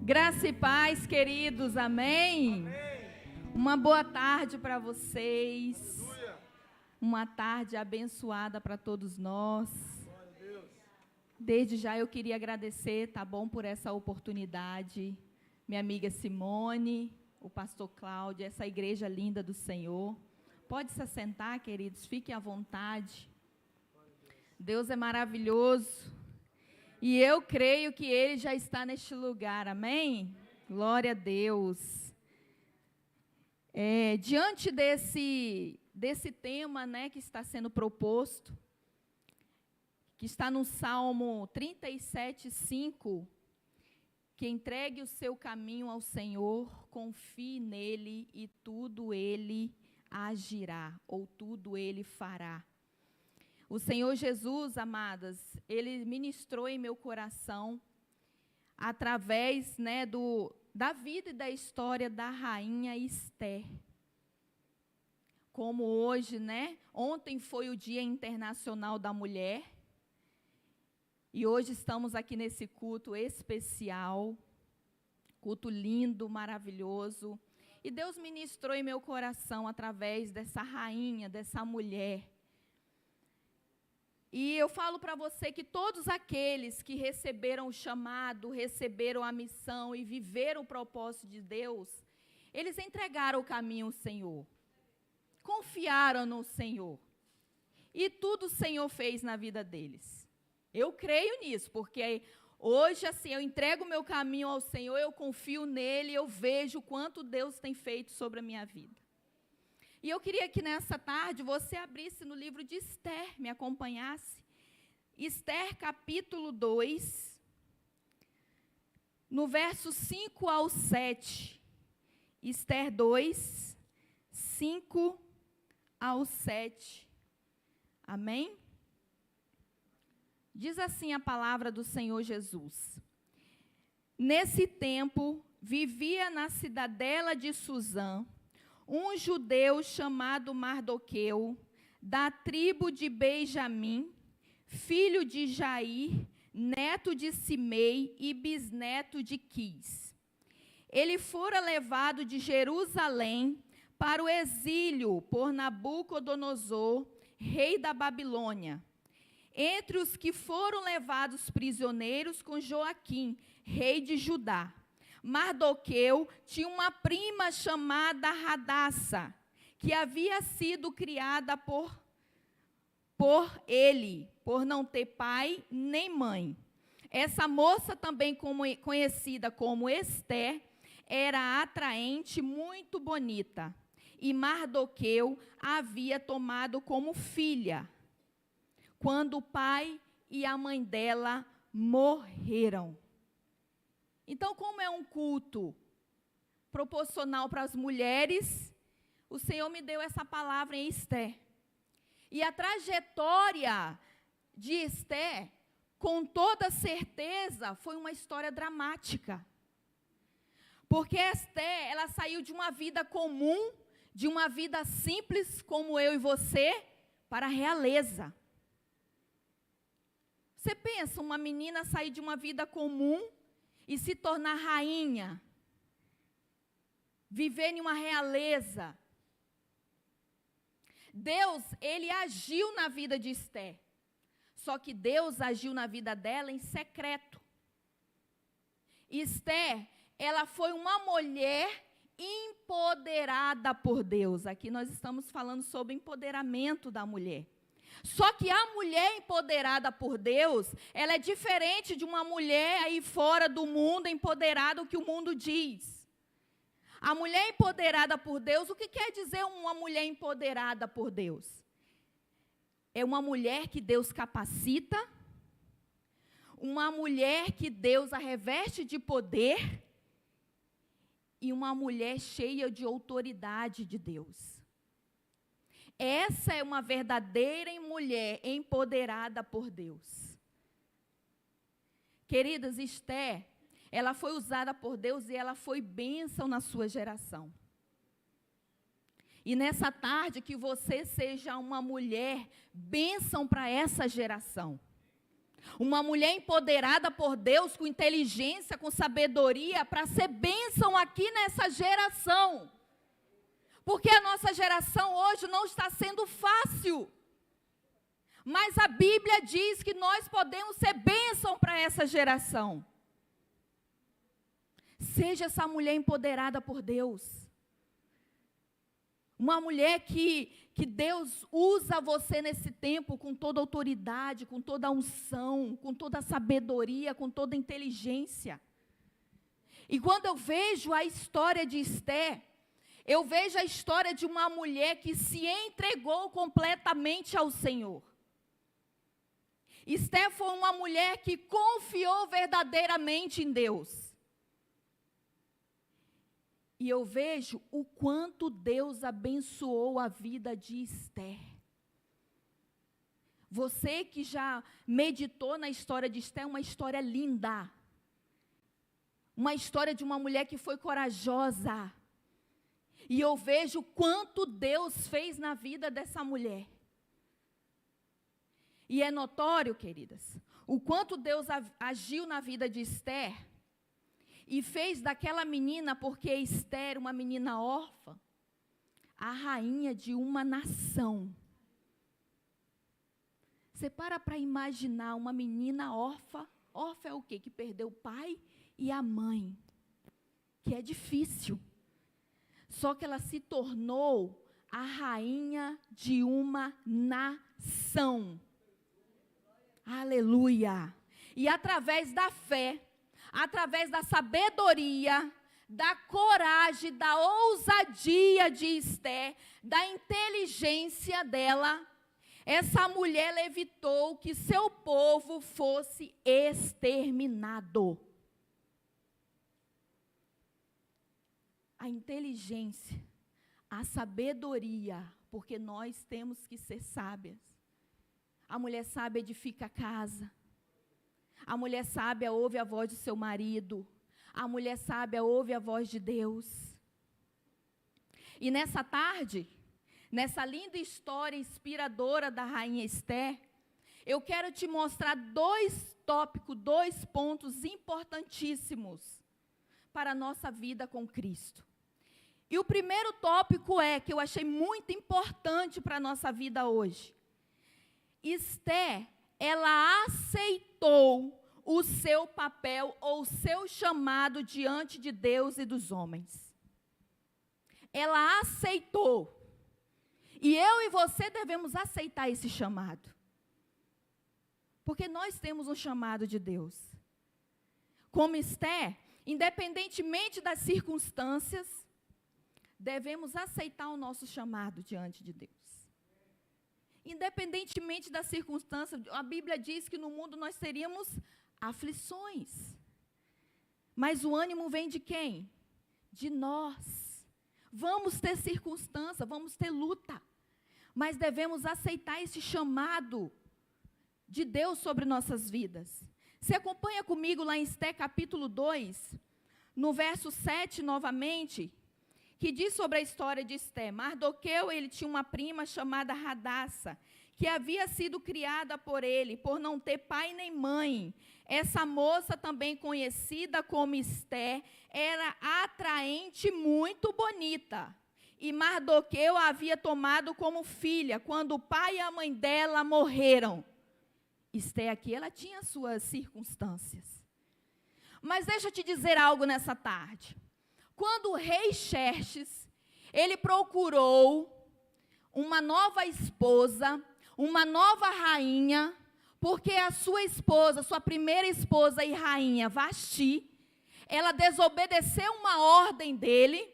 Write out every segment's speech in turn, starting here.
Graça e paz, queridos, amém? Uma boa tarde para vocês. Uma tarde abençoada para todos nós. Desde já eu queria agradecer, tá bom, por essa oportunidade. Minha amiga Simone, o pastor Cláudio, essa igreja linda do Senhor. Pode se assentar, queridos, fiquem à vontade. Deus é maravilhoso. E eu creio que Ele já está neste lugar, amém? Glória a Deus. Diante desse tema, né, que está sendo proposto, que está no Salmo 37:5, que entregue o seu caminho ao Senhor, confie nele e tudo Ele agirá, ou tudo Ele fará. O Senhor Jesus, amadas, Ele ministrou em meu coração, através, né, da vida e da história da rainha Esther. Como hoje, né, ontem foi o Dia Internacional da Mulher, e hoje estamos aqui nesse culto especial, culto lindo, maravilhoso, e Deus ministrou em meu coração, através dessa rainha, dessa mulher. E eu falo para você que todos aqueles que receberam o chamado, receberam a missão e viveram o propósito de Deus, eles entregaram o caminho ao Senhor, confiaram no Senhor, e tudo o Senhor fez na vida deles. Eu creio nisso, porque hoje, assim, eu entrego o meu caminho ao Senhor, eu confio nele, eu vejo o quanto Deus tem feito sobre a minha vida. E eu queria que nessa tarde você abrisse no livro de Esther, me acompanhasse. Esther, capítulo 2, no verso 5 ao 7. Esther 2, 5 ao 7. Amém? Diz assim a palavra do Senhor Jesus. Nesse tempo, vivia na cidadela de Susã um judeu chamado Mardoqueu, da tribo de Benjamim, filho de Jair, neto de Simei e bisneto de Quis. Ele fora levado de Jerusalém para o exílio por Nabucodonosor, rei da Babilônia. Entre os que foram levados prisioneiros com Joaquim, rei de Judá, Mardoqueu tinha uma prima chamada Radassa, que havia sido criada por ele, por não ter pai nem mãe. Essa moça, também conhecida como Esther, era atraente, muito bonita, e Mardoqueu a havia tomado como filha, quando o pai e a mãe dela morreram. Então, como é um culto proporcional para as mulheres, o Senhor me deu essa palavra em Esther. E a trajetória de Esther, com toda certeza, foi uma história dramática. Porque Esther, ela saiu de uma vida comum, de uma vida simples, como eu e você, para a realeza. Você pensa, uma menina sair de uma vida comum e se tornar rainha, viver em uma realeza. Deus, Ele agiu na vida de Esther, só que Deus agiu na vida dela em secreto. Esther, ela foi uma mulher empoderada por Deus. Aqui nós estamos falando sobre empoderamento da mulher. Só que a mulher empoderada por Deus, ela é diferente de uma mulher aí fora do mundo, empoderada, o que o mundo diz. A mulher empoderada por Deus, o que quer dizer uma mulher empoderada por Deus? É uma mulher que Deus capacita, uma mulher que Deus a reveste de poder e uma mulher cheia de autoridade de Deus. Essa é uma verdadeira mulher empoderada por Deus. Queridas, Esther, ela foi usada por Deus e ela foi bênção na sua geração. E nessa tarde, que você seja uma mulher bênção para essa geração. Uma mulher empoderada por Deus, com inteligência, com sabedoria, para ser bênção aqui nessa geração. Porque a nossa geração hoje não está sendo fácil. Mas a Bíblia diz que nós podemos ser bênção para essa geração. Seja essa mulher empoderada por Deus. Uma mulher que Deus usa você nesse tempo com toda autoridade, com toda a unção, com toda a sabedoria, com toda a inteligência. E quando eu vejo a história de Esther, eu vejo a história de uma mulher que se entregou completamente ao Senhor. Esther foi uma mulher que confiou verdadeiramente em Deus. E eu vejo o quanto Deus abençoou a vida de Esther. Você que já meditou na história de Esther, é uma história linda. Uma história de uma mulher que foi corajosa. E eu vejo o quanto Deus fez na vida dessa mulher. E é notório, queridas, o quanto Deus agiu na vida de Esther. E fez daquela menina, porque Esther, uma menina órfã, a rainha de uma nação. Você para imaginar uma menina órfã. Órfã é o quê? Que perdeu o pai e a mãe. Que é difícil. Só que ela se tornou a rainha de uma nação. Aleluia! E através da fé, através da sabedoria, da coragem, da ousadia de Esther, da inteligência dela, essa mulher evitou que seu povo fosse exterminado. A inteligência, a sabedoria, porque nós temos que ser sábias. A mulher sábia edifica a casa. A mulher sábia ouve a voz do seu marido. A mulher sábia ouve a voz de Deus. E nessa tarde, nessa linda história inspiradora da rainha Esther, eu quero te mostrar dois tópicos, dois pontos importantíssimos para a nossa vida com Cristo. E o primeiro tópico que eu achei muito importante para a nossa vida hoje. Esther, ela aceitou o seu papel ou o seu chamado diante de Deus e dos homens. Ela aceitou. E eu e você devemos aceitar esse chamado. Porque nós temos um chamado de Deus. Como Esther, independentemente das circunstâncias, devemos aceitar o nosso chamado diante de Deus. Independentemente das circunstâncias, a Bíblia diz que no mundo nós teríamos aflições. Mas o ânimo vem de quem? De nós. Vamos ter circunstância, vamos ter luta. Mas devemos aceitar esse chamado de Deus sobre nossas vidas. Você acompanha comigo lá em Esther capítulo 2, no verso 7 novamente, que diz sobre a história de Esther. Mardoqueu, ele tinha uma prima chamada Radassa, que havia sido criada por ele, por não ter pai nem mãe. Essa moça, também conhecida como Esther, era atraente, muito bonita. E Mardoqueu a havia tomado como filha, quando o pai e a mãe dela morreram. Esther aqui, ela tinha suas circunstâncias. Mas deixa eu te dizer algo nessa tarde. Quando o rei Xerxes, ele procurou uma nova esposa, uma nova rainha, porque a sua esposa, sua primeira esposa e rainha, Vasti, ela desobedeceu uma ordem dele,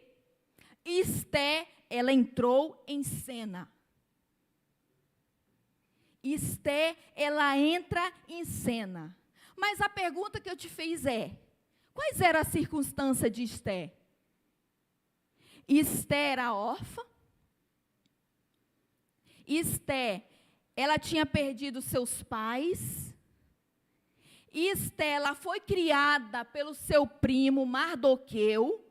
e Esther, ela entrou em cena. Esther, ela entra em cena. Mas a pergunta que eu te fiz quais eram as circunstâncias de Esther? Esther era órfã. Esther, ela tinha perdido seus pais. Esther, ela foi criada pelo seu primo Mardoqueu,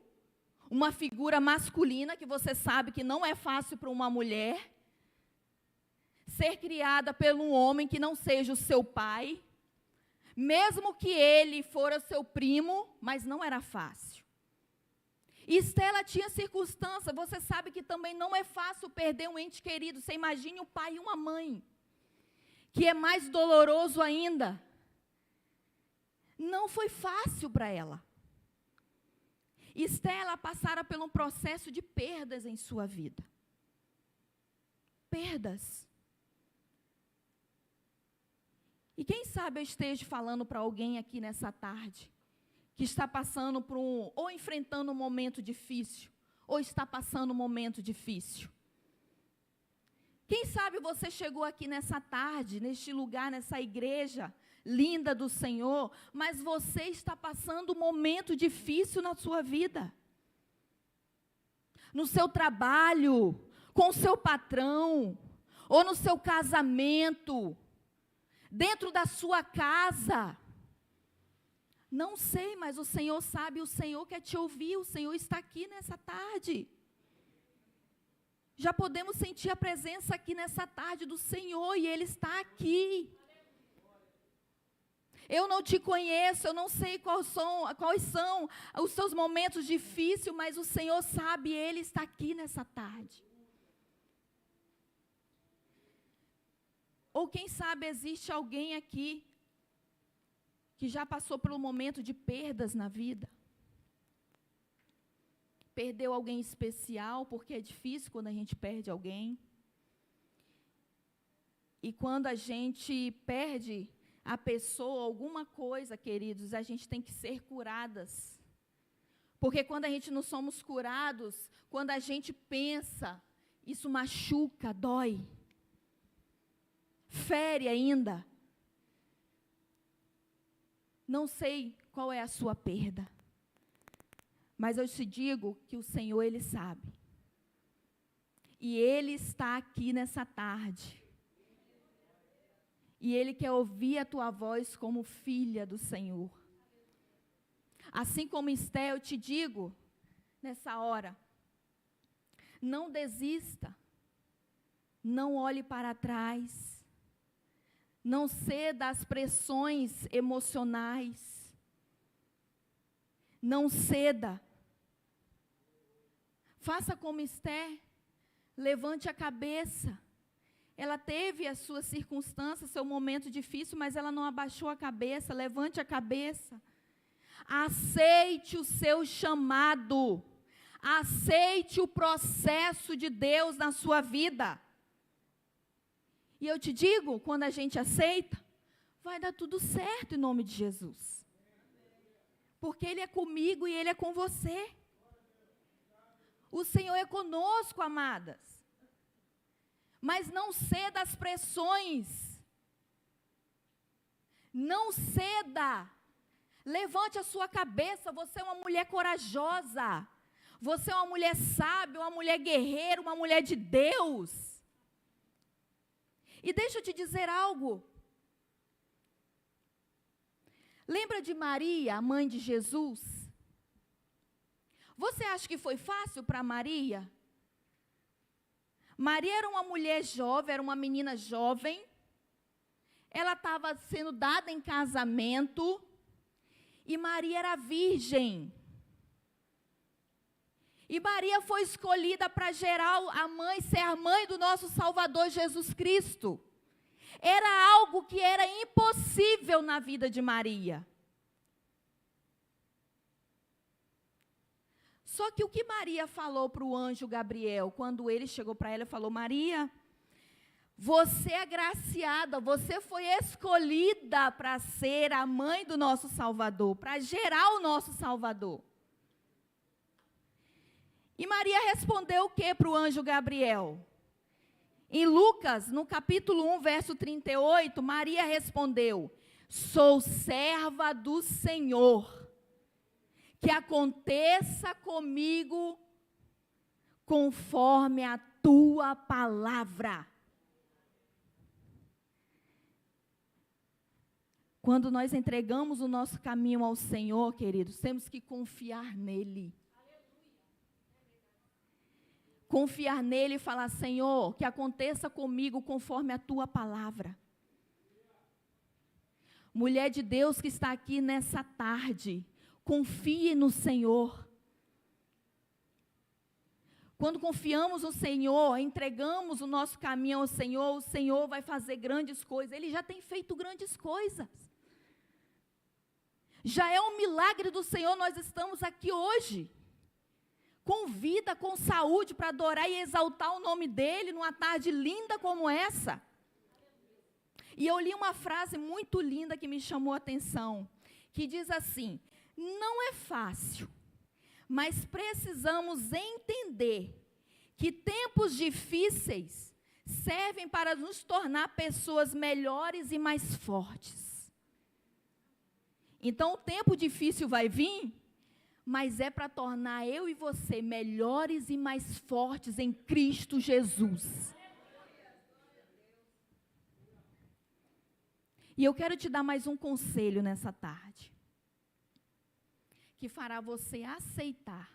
uma figura masculina que você sabe que não é fácil para uma mulher ser criada por um homem que não seja o seu pai. Mesmo que ele fora seu primo, mas não era fácil. E Estela tinha circunstância, você sabe que também não é fácil perder um ente querido. Você imagine um pai e uma mãe, que é mais doloroso ainda. Não foi fácil para ela. Estela passara por um processo de perdas em sua vida. Perdas. E quem sabe eu esteja falando para alguém aqui nessa tarde, que está passando por ou enfrentando um momento difícil, ou está passando um momento difícil. Quem sabe você chegou aqui nessa tarde, neste lugar, nessa igreja linda do Senhor, mas você está passando um momento difícil na sua vida. No seu trabalho, com o seu patrão, ou no seu casamento, dentro da sua casa. Não sei, mas o Senhor sabe, o Senhor quer te ouvir, o Senhor está aqui nessa tarde. Já podemos sentir a presença aqui nessa tarde do Senhor, e Ele está aqui. Eu não te conheço, eu não sei quais são os seus momentos difíceis, mas o Senhor sabe, Ele está aqui nessa tarde. Ou quem sabe existe alguém aqui que já passou por um momento de perdas na vida. Perdeu alguém especial, porque é difícil quando a gente perde alguém. E quando a gente perde a pessoa, alguma coisa, queridos, a gente tem que ser curadas. Porque quando a gente não somos curados, quando a gente pensa, isso machuca, dói. Fere ainda. Não sei qual é a sua perda, mas eu te digo que o Senhor, Ele sabe. E Ele está aqui nessa tarde. E Ele quer ouvir a tua voz como filha do Senhor. Assim como Esther, eu te digo, nessa hora, não desista, não olhe para trás. Não ceda às pressões emocionais. Não ceda. Faça como Esther. Levante a cabeça. Ela teve a sua circunstância, seu momento difícil, mas ela não abaixou a cabeça. Levante a cabeça. Aceite o seu chamado. Aceite o processo de Deus na sua vida. E eu te digo, quando a gente aceita, vai dar tudo certo em nome de Jesus. Porque Ele é comigo e Ele é com você. O Senhor é conosco, amadas. Mas não ceda às pressões. Não ceda. Levante a sua cabeça, você é uma mulher corajosa. Você é uma mulher sábia, uma mulher guerreira, uma mulher de Deus. E deixa eu te dizer algo. Lembra de Maria, a mãe de Jesus? Você acha que foi fácil para Maria? Maria era uma mulher jovem, era uma menina jovem. Ela estava sendo dada em casamento. E Maria era virgem. E Maria foi escolhida para gerar ser a mãe do nosso Salvador Jesus Cristo. Era algo que era impossível na vida de Maria. Só que o que Maria falou para o anjo Gabriel, quando ele chegou para ela e falou: Maria, você é agraciada, você foi escolhida para ser a mãe do nosso Salvador, para gerar o nosso Salvador. E Maria respondeu o que para o anjo Gabriel? Em Lucas, no capítulo 1, verso 38, Maria respondeu: sou serva do Senhor, que aconteça comigo conforme a tua palavra. Quando nós entregamos o nosso caminho ao Senhor, queridos, temos que confiar nele. Confiar nele e falar: Senhor, que aconteça comigo conforme a tua palavra. Mulher de Deus que está aqui nessa tarde, confie no Senhor. Quando confiamos no Senhor, entregamos o nosso caminho ao Senhor, o Senhor vai fazer grandes coisas. Ele já tem feito grandes coisas. Já é um milagre do Senhor, nós estamos aqui hoje, com vida, com saúde, para adorar e exaltar o nome dEle, numa tarde linda como essa. E eu li uma frase muito linda que me chamou a atenção, que diz assim: não é fácil, mas precisamos entender que tempos difíceis servem para nos tornar pessoas melhores e mais fortes. Então, o tempo difícil vai vir, mas é para tornar eu e você melhores e mais fortes em Cristo Jesus. E eu quero te dar mais um conselho nessa tarde, que fará você aceitar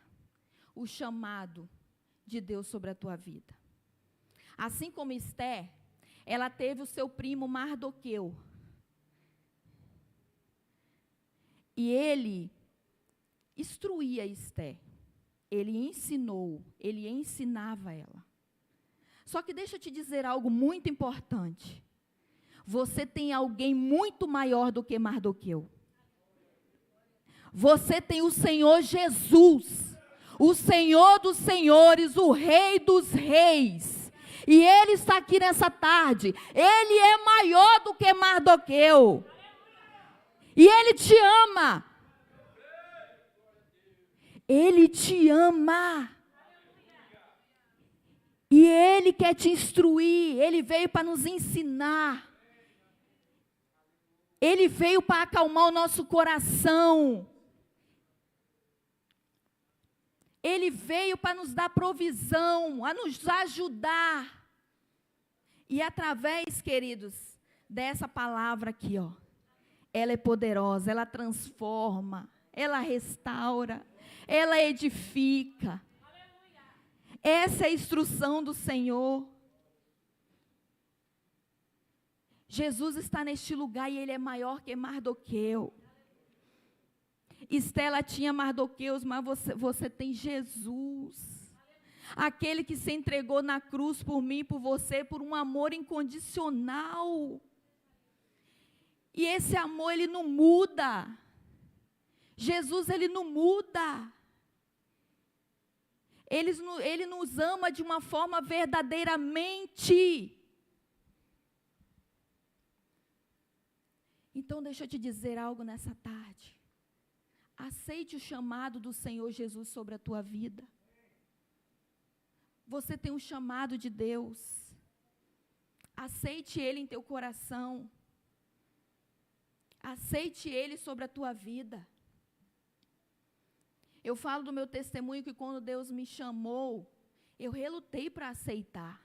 o chamado de Deus sobre a tua vida. Assim como Esther, ela teve o seu primo Mardoqueu. E ele instruía Esther, ele ensinou, ele ensinava ela. Só que deixa eu te dizer algo muito importante. Você tem alguém muito maior do que Mardoqueu. Você tem o Senhor Jesus, o Senhor dos senhores, o Rei dos reis. E Ele está aqui nessa tarde. Ele é maior do que Mardoqueu. E Ele te ama. Ele te ama. E Ele quer te instruir. Ele veio para nos ensinar. Ele veio para acalmar o nosso coração. Ele veio para nos dar provisão, a nos ajudar. E através, queridos, dessa palavra aqui, ó, ela é poderosa, ela transforma, ela restaura, ela edifica. Essa é a instrução do Senhor. Jesus está neste lugar e Ele é maior que Mardoqueu. Estela tinha Mardoqueus, mas você tem Jesus. Aquele que se entregou na cruz por mim e por você, por um amor incondicional. E esse amor, ele não muda. Jesus, ele não muda. Ele nos ama de uma forma verdadeiramente. Então, deixa eu te dizer algo nessa tarde. Aceite o chamado do Senhor Jesus sobre a tua vida. Você tem um chamado de Deus. Aceite Ele em teu coração. Aceite Ele sobre a tua vida. Eu falo do meu testemunho que quando Deus me chamou, eu relutei para aceitar.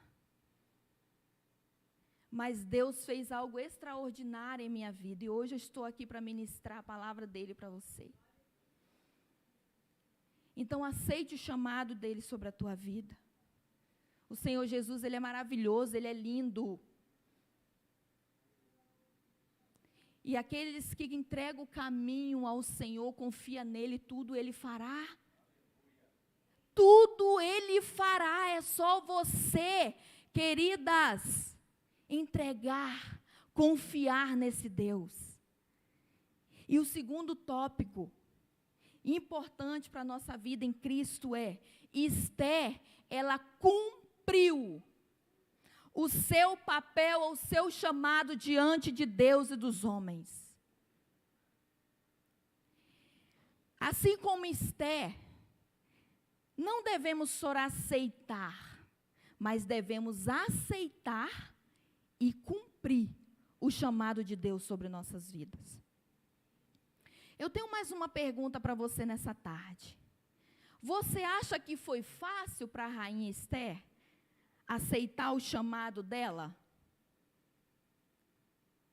Mas Deus fez algo extraordinário em minha vida. E hoje eu estou aqui para ministrar a palavra dEle para você. Então, aceite o chamado dEle sobre a tua vida. O Senhor Jesus, Ele é maravilhoso, Ele é lindo. E aqueles que entregam o caminho ao Senhor, confia nele, tudo Ele fará. Tudo Ele fará, é só você, queridas, entregar, confiar nesse Deus. E o segundo tópico importante para a nossa vida em Cristo é: Esther, ela cumpriu o seu papel, o seu chamado diante de Deus e dos homens. Assim como Esther, não devemos só aceitar, mas devemos aceitar e cumprir o chamado de Deus sobre nossas vidas. Eu tenho mais uma pergunta para você nessa tarde. Você acha que foi fácil para a rainha Esther aceitar o chamado dela?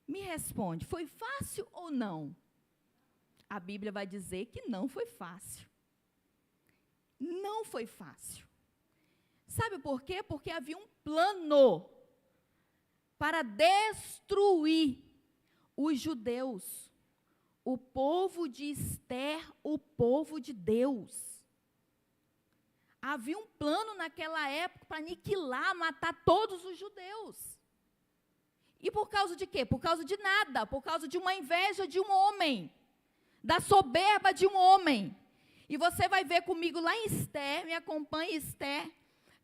Me responde, foi fácil ou não? A Bíblia vai dizer que não foi fácil. Não foi fácil. Sabe por quê? Porque havia um plano para destruir os judeus, o povo de Ester, o povo de Deus. Havia um plano naquela época para aniquilar, matar todos os judeus. E por causa de quê? Por causa de nada, por causa de uma inveja de um homem, da soberba de um homem. E você vai ver comigo lá em Ester, me acompanhe Ester,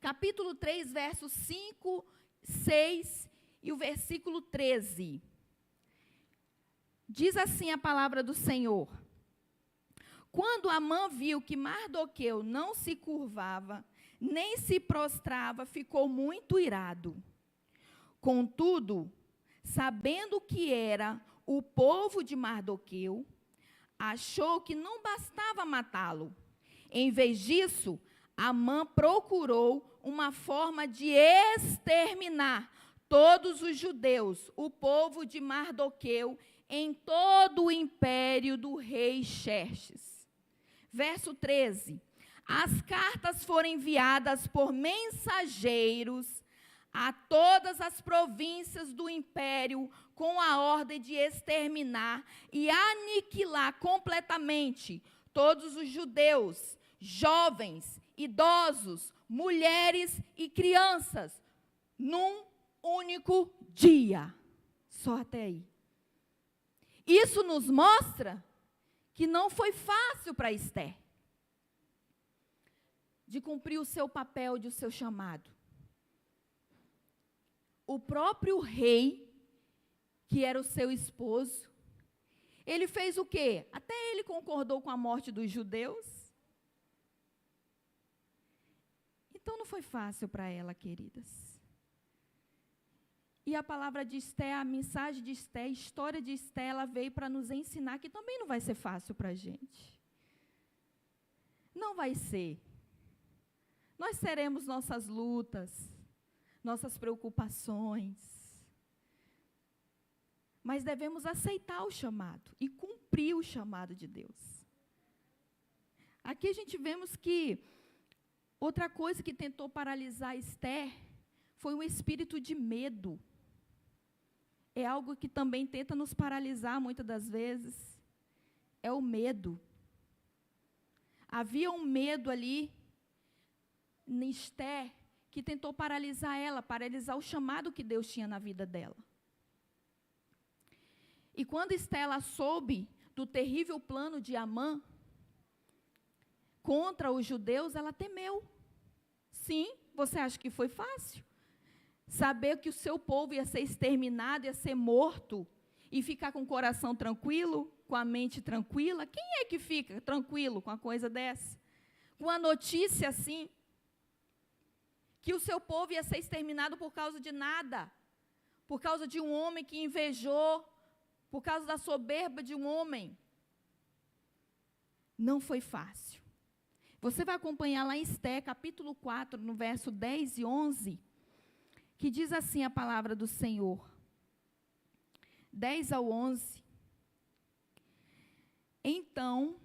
capítulo 3, versos 5, 6 e o versículo 13. Diz assim a palavra do Senhor: quando Amã viu que Mardoqueu não se curvava, nem se prostrava, ficou muito irado. Contudo, sabendo que era o povo de Mardoqueu, achou que não bastava matá-lo. Em vez disso, Amã procurou uma forma de exterminar todos os judeus, o povo de Mardoqueu, em todo o império do rei Xerxes. Verso 13. As cartas foram enviadas por mensageiros a todas as províncias do império com a ordem de exterminar e aniquilar completamente todos os judeus, jovens, idosos, mulheres e crianças, num único dia. Só até aí. Isso nos mostra que não foi fácil para Ester de cumprir o seu papel, de o seu chamado. O próprio rei, que era o seu esposo, ele fez o quê? Até ele concordou com a morte dos judeus. Então não foi fácil para ela, queridas. E a palavra de Ester, a mensagem de Ester, a história de Ester, ela veio para nos ensinar que também não vai ser fácil para a gente. Não vai ser. Nós teremos nossas lutas, nossas preocupações. Mas devemos aceitar o chamado e cumprir o chamado de Deus. Aqui a gente vemos que outra coisa que tentou paralisar Ester foi um espírito de medo. É algo que também tenta nos paralisar muitas das vezes. É o medo. Havia um medo ali em Ester que tentou paralisar ela, paralisar o chamado que Deus tinha na vida dela. E quando Ester ela soube do terrível plano de Amã contra os judeus, ela temeu. Sim, você acha que foi fácil? Saber que o seu povo ia ser exterminado, ia ser morto, e ficar com o coração tranquilo, com a mente tranquila? Quem é que fica tranquilo com a coisa dessa? Com a notícia assim, que o seu povo ia ser exterminado por causa de nada, por causa de um homem que invejou, por causa da soberba de um homem. Não foi fácil. Você vai acompanhar lá em Ester, capítulo 4, no verso 10 e 11, que diz assim a palavra do Senhor. 10 ao 11. Então,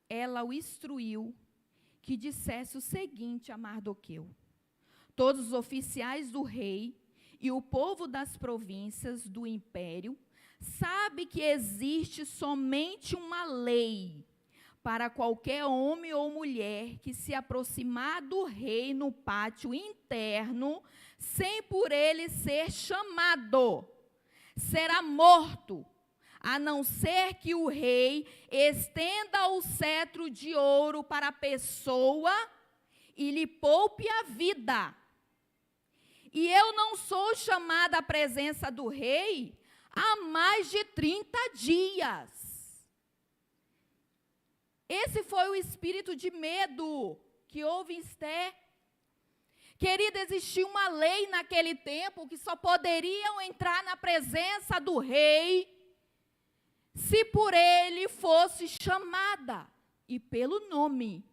ela o instruiu que dissesse o seguinte a Mardoqueu: todos os oficiais do rei e o povo das províncias do império sabe que existe somente uma lei para qualquer homem ou mulher que se aproximar do rei no pátio interno, sem por ele ser chamado, será morto, a não ser que o rei estenda o cetro de ouro para a pessoa e lhe poupe a vida. E eu não sou chamada à presença do rei há mais de 30 dias. Esse foi o espírito de medo que houve em Ester. Querida, existia uma lei naquele tempo que só poderiam entrar na presença do rei se por ele fosse chamada e pelo nome.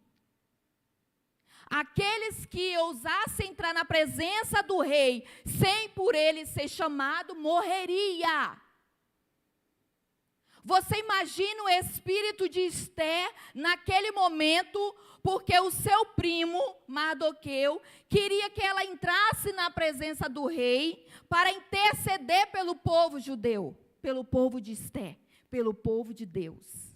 Aqueles que ousassem entrar na presença do rei sem por ele ser chamado, morreria. Você imagina o espírito de Ester naquele momento, porque o seu primo, Mardoqueu, queria que ela entrasse na presença do rei para interceder pelo povo judeu. pelo povo de Esté, pelo povo de Deus.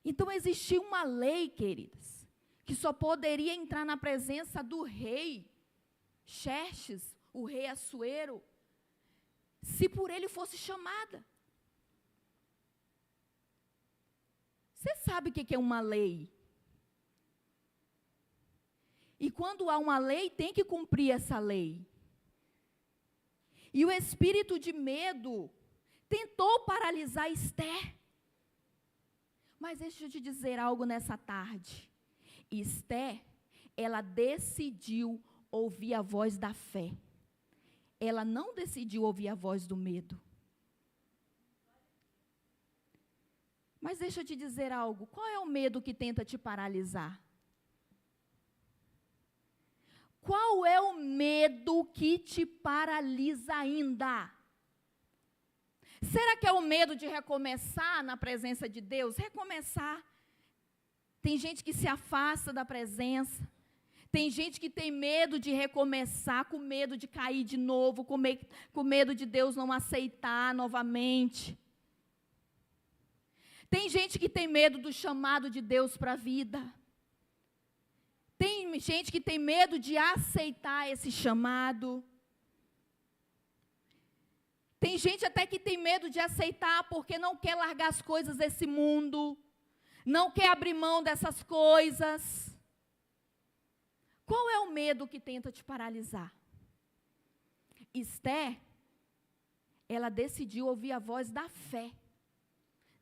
Então existia uma lei, queridas, que só poderia entrar na presença do rei Xerxes, o rei Assuero, se por ele fosse chamada. Você sabe o que é uma lei? E quando há uma lei, tem que cumprir essa lei. E o espírito de medo tentou paralisar Esther. Mas deixa eu te dizer algo nessa tarde. Esther, ela decidiu ouvir a voz da fé. Ela não decidiu ouvir a voz do medo. Mas deixa eu te dizer algo. Qual é o medo que tenta te paralisar? Qual é o medo que te paralisa ainda? Será que é o medo de recomeçar na presença de Deus? Recomeçar. Tem gente que se afasta da presença. Tem gente que tem medo de recomeçar, com medo de cair de novo, com medo de Deus não aceitar novamente. Tem gente que tem medo do chamado de Deus para a vida. Tem gente que tem medo de aceitar esse chamado. Tem gente até que tem medo de aceitar porque não quer largar as coisas desse mundo. Não quer abrir mão dessas coisas. Qual é o medo que tenta te paralisar? Esther, ela decidiu ouvir a voz da fé,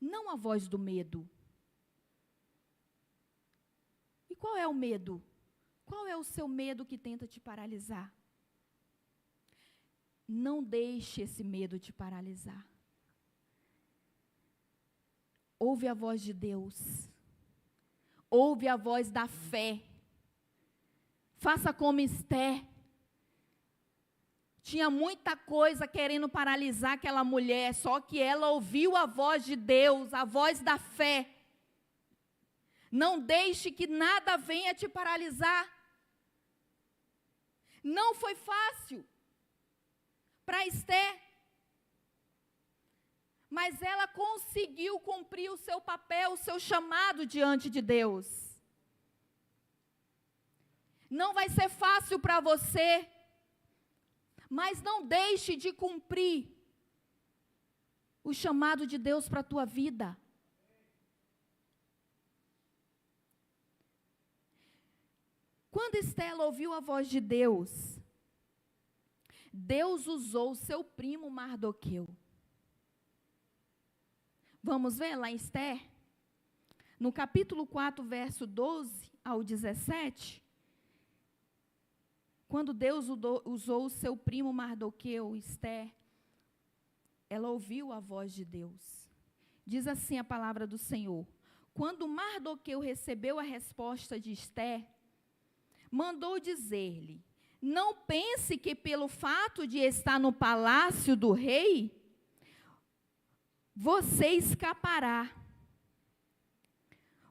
não a voz do medo. E qual é o medo? Qual é o seu medo que tenta te paralisar? Não deixe esse medo te paralisar. Ouve a voz de Deus. Ouve a voz da fé. Faça como Esther. Tinha muita coisa querendo paralisar aquela mulher, só que ela ouviu a voz de Deus, a voz da fé. Não deixe que nada venha te paralisar. Não foi fácil para Esther, mas ela conseguiu cumprir o seu papel, o seu chamado diante de Deus. Não vai ser fácil para você, mas não deixe de cumprir o chamado de Deus para a tua vida. Quando Esther ouviu a voz de Deus, Deus usou o seu primo Mardoqueu. Vamos ver lá em Esther, no capítulo 4, verso 12 ao 17. Quando Deus usou o seu primo Mardoqueu, Esther, ela ouviu a voz de Deus. Diz assim a palavra do Senhor. Quando Mardoqueu recebeu a resposta de Esther, mandou dizer-lhe: não pense que pelo fato de estar no palácio do rei, você escapará.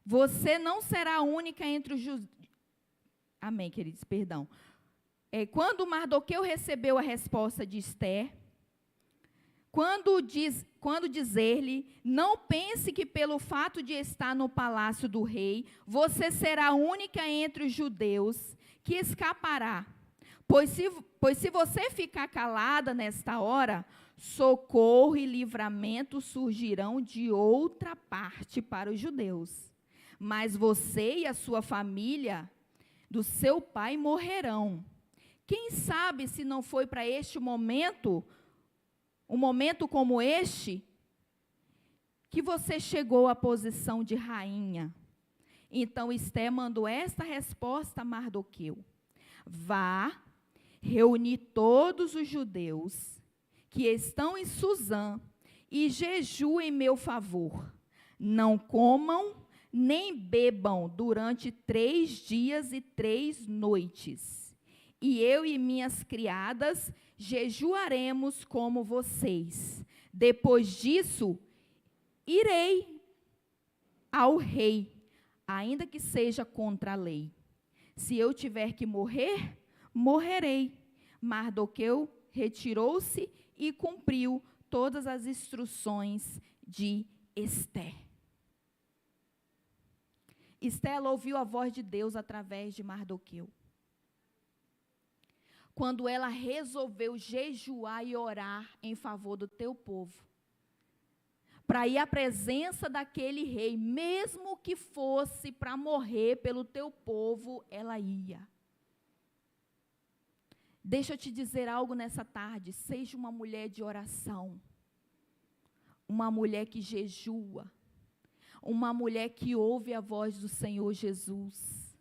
Você não será a única entre os judeus. Amém, queridos, perdão. Quando Mardoqueu recebeu a resposta de Esther, quando dizer-lhe, não pense que pelo fato de estar no palácio do rei, você será a única entre os judeus que escapará. Pois se você ficar calada nesta hora, socorro e livramento surgirão de outra parte para os judeus. Mas você e a sua família do seu pai morrerão. Quem sabe se não foi para este momento, um momento como este, que você chegou à posição de rainha. Então Esther mandou esta resposta a Mardoqueu: vá, reunir todos os judeus que estão em Suzã e jejuem em meu favor. Não comam nem bebam durante 3 dias e 3 noites. E eu e minhas criadas jejuaremos como vocês. Depois disso, irei ao rei, ainda que seja contra a lei. Se eu tiver que morrer, morrerei. Mardoqueu retirou-se e cumpriu todas as instruções de Esther. Esther ouviu a voz de Deus através de Mardoqueu. Quando ela resolveu jejuar e orar em favor do teu povo, para ir à presença daquele rei, mesmo que fosse para morrer pelo teu povo, ela ia. Deixa eu te dizer algo nessa tarde, seja uma mulher de oração, uma mulher que jejua, uma mulher que ouve a voz do Senhor Jesus.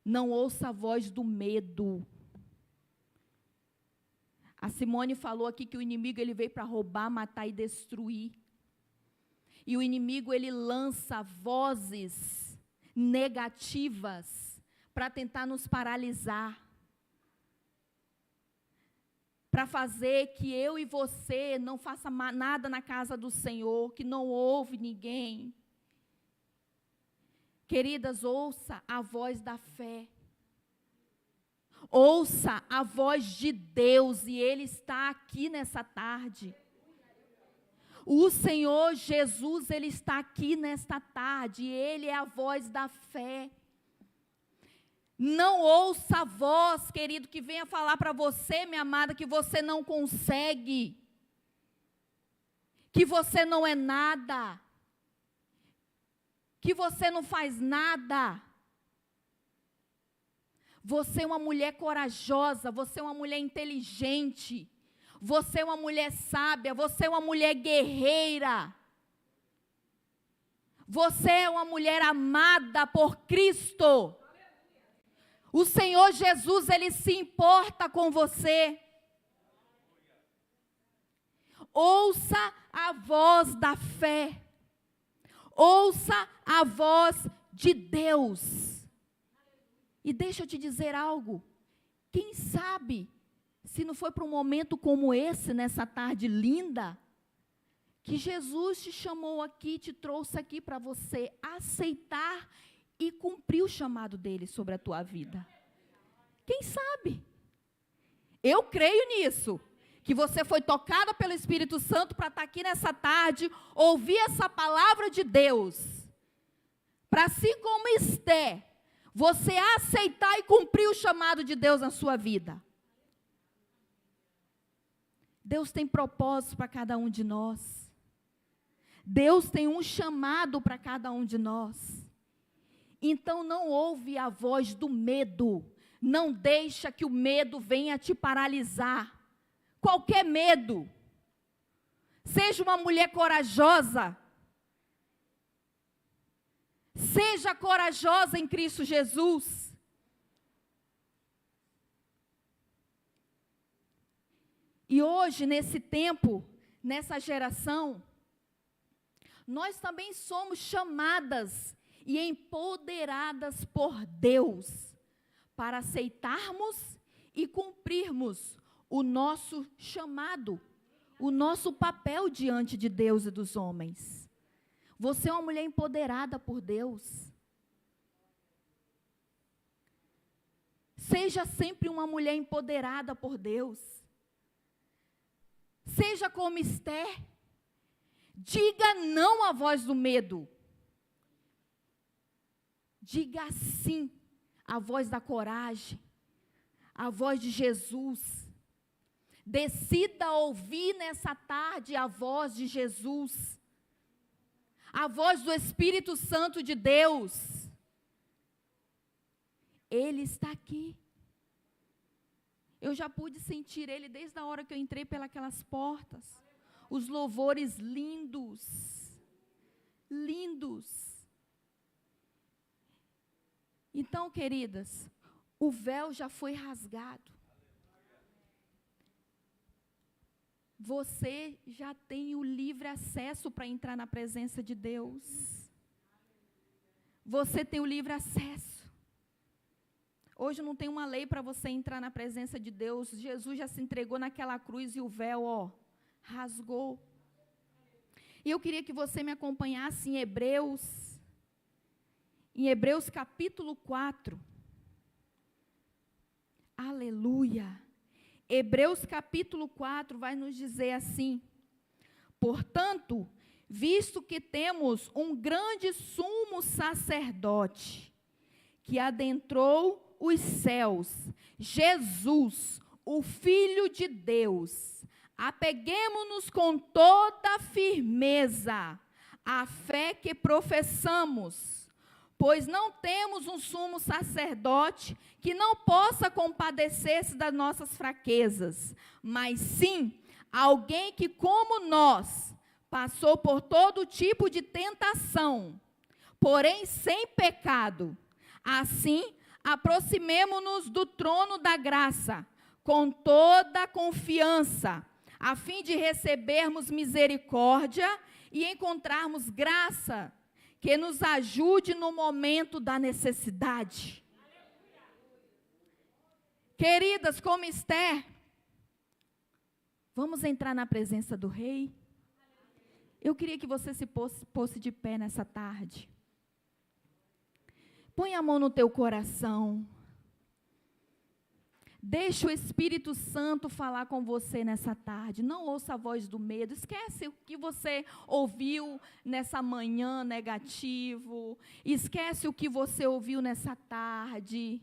Não ouça a voz do medo. A Simone falou aqui que o inimigo ele veio para roubar, matar e destruir. E o inimigo ele lança vozes negativas para tentar nos paralisar. Para fazer que eu e você não faça nada na casa do Senhor, que não ouve ninguém. Queridas, ouça a voz da fé. Ouça a voz de Deus, e Ele está aqui nessa tarde. O Senhor Jesus, Ele está aqui nesta tarde, e Ele é a voz da fé. Não ouça a voz, querido, que venha falar para você, minha amada, que você não consegue, que você não é nada, que você não faz nada. Você é uma mulher corajosa, você é uma mulher inteligente, você é uma mulher sábia, você é uma mulher guerreira. Você é uma mulher amada por Cristo. O Senhor Jesus, Ele se importa com você. Ouça a voz da fé. Ouça a voz de Deus. E deixa eu te dizer algo. Quem sabe, se não foi para um momento como esse, nessa tarde linda, que Jesus te chamou aqui, te trouxe aqui para você aceitar e cumprir o chamado dele sobre a tua vida. Quem sabe? Eu creio nisso. Que você foi tocada pelo Espírito Santo para estar aqui nessa tarde, ouvir essa palavra de Deus. Para assim como Esther, você aceitar e cumprir o chamado de Deus na sua vida. Deus tem propósito para cada um de nós. Deus tem um chamado para cada um de nós. Então não ouve a voz do medo. Não deixa que o medo venha te paralisar. Qualquer medo. Seja uma mulher corajosa. Seja corajosa em Cristo Jesus. E hoje, nesse tempo, nessa geração, nós também somos chamadas e empoderadas por Deus para aceitarmos e cumprirmos o nosso chamado, o nosso papel diante de Deus e dos homens. Você é uma mulher empoderada por Deus. Seja sempre uma mulher empoderada por Deus. Seja como Esther. Diga não à voz do medo. Diga sim à voz da coragem, à voz de Jesus. Decida ouvir nessa tarde a voz de Jesus, a voz do Espírito Santo de Deus. Ele está aqui. Eu já pude sentir Ele desde a hora que eu entrei pelas portas. Os louvores lindos, lindos. Então, queridas, o véu já foi rasgado. Você já tem o livre acesso para entrar na presença de Deus. Você tem o livre acesso. Hoje não tem uma lei para você entrar na presença de Deus. Jesus já se entregou naquela cruz e o véu, rasgou. E eu queria que você me acompanhasse em Hebreus capítulo 4. Aleluia. Hebreus capítulo 4 vai nos dizer assim: portanto, visto que temos um grande sumo sacerdote, que adentrou os céus, Jesus, o Filho de Deus, apeguemo-nos com toda firmeza à fé que professamos, pois não temos um sumo sacerdote que não possa compadecer-se das nossas fraquezas, mas sim alguém que, como nós, passou por todo tipo de tentação, porém sem pecado. Assim, aproximemo-nos do trono da graça, com toda a confiança, a fim de recebermos misericórdia e encontrarmos graça que nos ajude no momento da necessidade. Queridas, como Esther, vamos entrar na presença do Rei? Eu queria que você se pôsse de pé nessa tarde. Põe a mão no teu coração. Deixa o Espírito Santo falar com você nessa tarde. Não ouça a voz do medo. Esquece o que você ouviu nessa manhã negativo. Esquece o que você ouviu nessa tarde.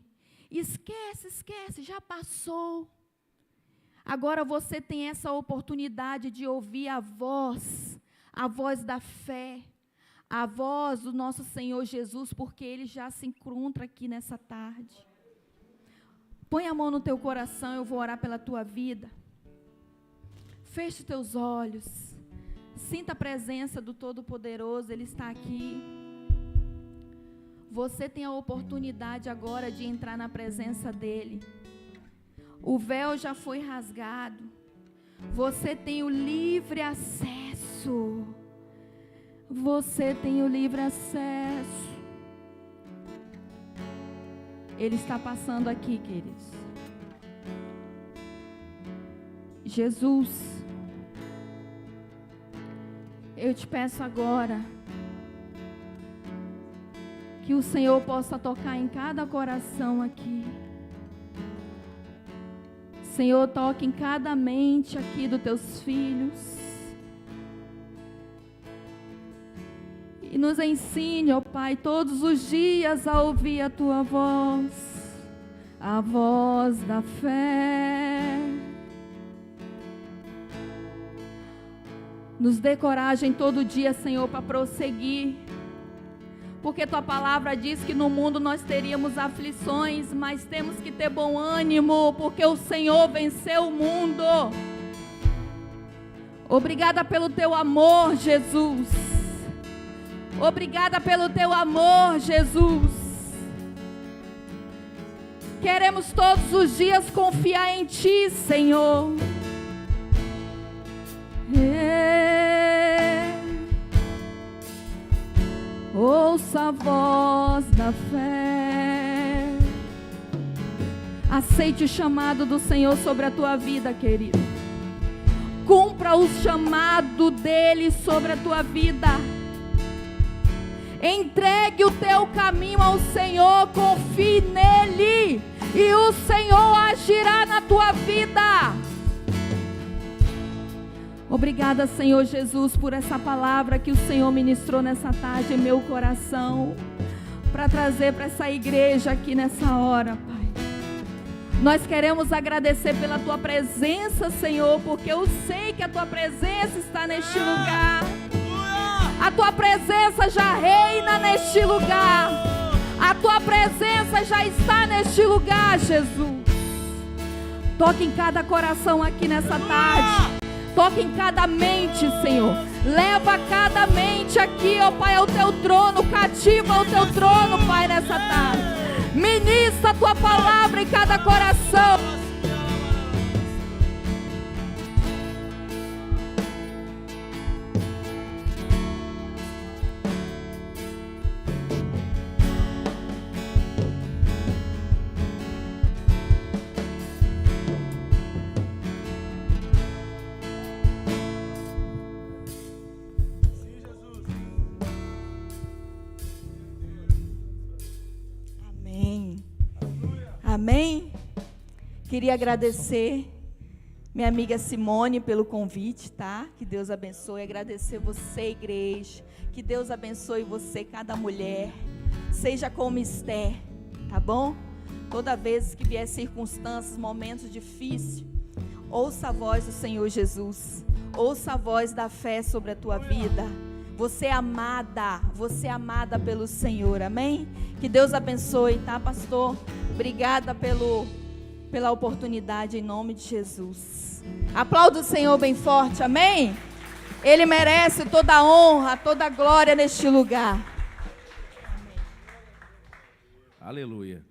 Esquece, já passou. Agora você tem essa oportunidade de ouvir a voz da fé, a voz do nosso Senhor Jesus, porque Ele já se encontra aqui nessa tarde. Põe a mão no teu coração, eu vou orar pela tua vida. Feche os teus olhos. Sinta a presença do Todo-Poderoso, Ele está aqui. Você tem a oportunidade agora de entrar na presença dEle. O véu já foi rasgado. Você tem o livre acesso. Você tem o livre acesso. Ele está passando aqui, queridos. Jesus, eu te peço agora que o Senhor possa tocar em cada coração aqui. Senhor, toque em cada mente aqui dos teus filhos. E nos ensine, ó Pai, todos os dias a ouvir a Tua voz, a voz da fé. Nos dê coragem todo dia, Senhor, para prosseguir. Porque Tua palavra diz que no mundo nós teríamos aflições, mas temos que ter bom ânimo, porque o Senhor venceu o mundo. Obrigada pelo Teu amor, Jesus. Obrigada pelo Teu amor, Jesus. Queremos todos os dias confiar em Ti, Senhor. Ouça a voz da fé. Aceite o chamado do Senhor sobre a tua vida, querido. Cumpra o chamado dEle sobre a tua vida. Entregue o teu caminho ao Senhor, confie nele, e o Senhor agirá na tua vida. Obrigada, Senhor Jesus, por essa palavra que o Senhor ministrou nessa tarde em meu coração, para trazer para essa igreja aqui nessa hora, Pai. Nós queremos agradecer pela Tua presença, Senhor, porque eu sei que a Tua presença está neste lugar. A Tua presença já reina neste lugar. A Tua presença já está neste lugar, Jesus. Toque em cada coração aqui nessa tarde. Toque em cada mente, Senhor. Leva cada mente aqui, ó Pai, ao Teu trono. Cativa o Teu trono, Pai, nessa tarde. Ministra a Tua palavra em cada coração. Amém? Queria agradecer minha amiga Simone pelo convite, tá? Que Deus abençoe. Agradecer você, igreja. Que Deus abençoe você, cada mulher. Seja como Esther, tá bom? Toda vez que vier circunstâncias, momentos difíceis, ouça a voz do Senhor Jesus. Ouça a voz da fé sobre a tua vida. Você é amada pelo Senhor, amém? Que Deus abençoe, tá, pastor? Obrigada pela oportunidade, em nome de Jesus. Aplauda o Senhor bem forte, amém? Ele merece toda a honra, toda a glória neste lugar. Aleluia.